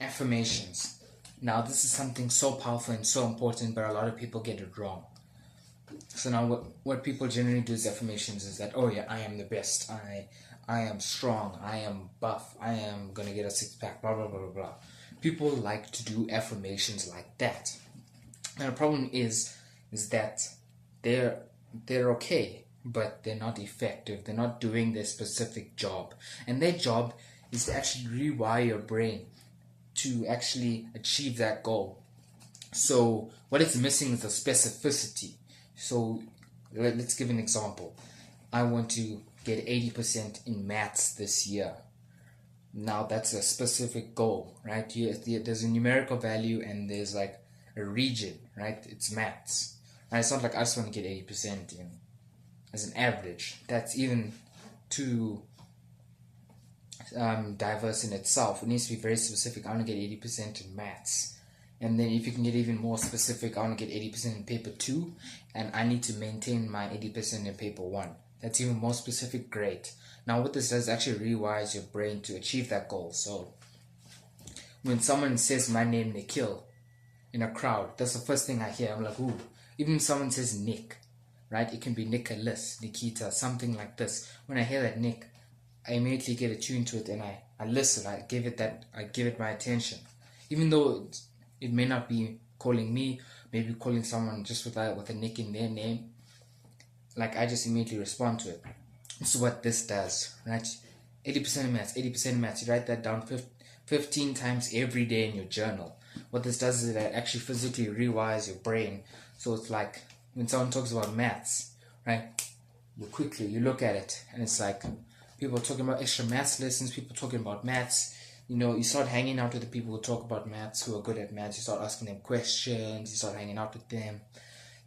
Affirmations. Now, this is something so powerful and so important, but a lot of people get it wrong. So now, what people generally do is affirmations is that, oh yeah, I am the best. I am strong. I am buff. I am gonna get a six pack. Blah blah blah blah blah. People like to do affirmations like that. And the problem is that they're okay, but they're not effective. They're not doing their specific job, and their job is to actually rewire your brain to actually achieve that goal. So what it's missing is the specificity. So let's give an example. I want to get 80% in maths this year. Now that's a specific goal, right? There's a numerical value and there's like a region, right? It's maths. And it's not like I just want to get 80% in as an average. That's even too diverse in itself. It needs to be very specific. I want to get 80% in maths. And then if you can get even more specific, I want to get 80% in paper 2, and I need to maintain my 80% in paper 1. That's even more specific, great. Now what this does actually rewires your brain to achieve that goal. So when someone says my name Nikhil in a crowd, that's the first thing I hear. I'm like, ooh. Even if someone says Nick, right? It can be Nicholas, Nikita, something like this. When I hear that Nick, I immediately get attuned to it and I listen. I give it my attention, even though it may not be calling me, maybe calling someone just with a Nick in their name. Like, I just immediately respond to it. So what this does, right? 80% of maths, 80% of maths. You write that down 15 times every day in your journal. What this does is it actually physically rewires your brain. So it's like when someone talks about maths, right? You look at it and it's like people talking about extra maths lessons, people talking about maths. You start hanging out with the people who talk about maths, who are good at maths. You start asking them questions, you start hanging out with them.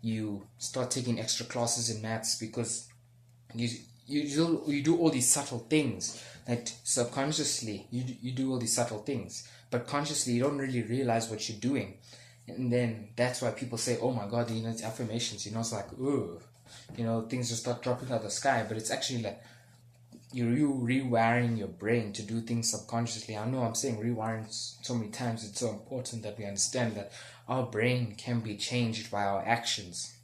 You start taking extra classes in maths because you do all these subtle things that subconsciously you do all these subtle things, but consciously you don't really realize what you're doing. And then that's why people say, oh my god, it's affirmations, it's like, ooh, things just start dropping out of the sky. But it's actually like you rewiring your brain to do things subconsciously. I know I'm saying rewiring so many times. It's so important that we understand that our brain can be changed by our actions.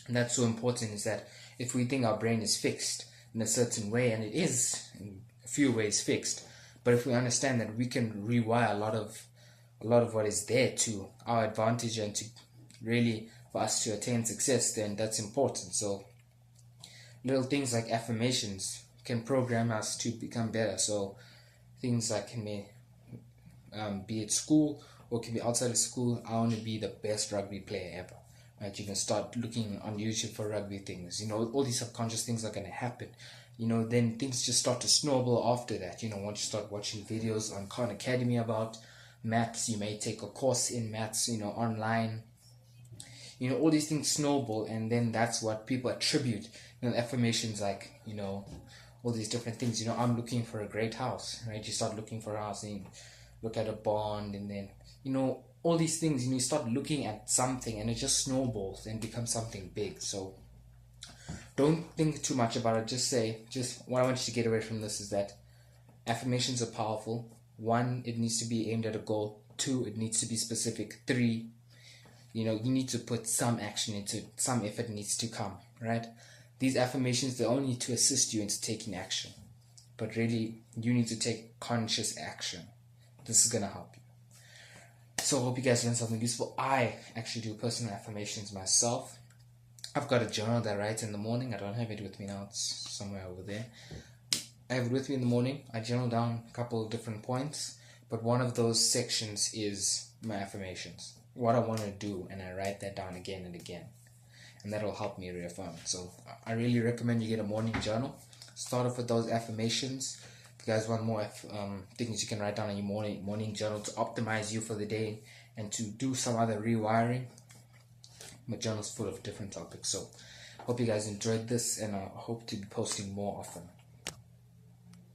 And that's so important, is that if we think our brain is fixed in a certain way, and it is in a few ways fixed, but if we understand that we can rewire a lot of what is there to our advantage and to really for us to attain success, then that's important. So little things like affirmations can program us to become better. So things like can be at school or can be outside of school. I want to be the best rugby player ever. Right? You can start looking on YouTube for rugby things. All these subconscious things are going to happen. Then things just start to snowball after that. Once you start watching videos on Khan Academy about maths, you may take a course in maths, online. All these things snowball, and then that's what people attribute. Affirmations like, all these different things. I'm looking for a great house, right? You start looking for a house, and you look at a bond, and then, all these things, you start looking at something, and it just snowballs and becomes something big. So don't think too much about it. Just what I want you to get away from this is that affirmations are powerful. 1, it needs to be aimed at a goal. 2, it needs to be specific. 3, you need to put some action into it. Some effort needs to come, right? These affirmations, they're only to assist you into taking action. But really, you need to take conscious action. This is going to help you. So I hope you guys learned something useful. I actually do personal affirmations myself. I've got a journal that I write in the morning. I don't have it with me now. It's somewhere over there. I have it with me in the morning. I journal down a couple of different points. But one of those sections is my affirmations. What I want to do. And I write that down again and again. And that'll help me reaffirm. So I really recommend you get a morning journal. Start off with those affirmations. If you guys want more things you can write down in your morning journal to optimize you for the day and to do some other rewiring. My journal's full of different topics. So hope you guys enjoyed this, and I hope to be posting more often.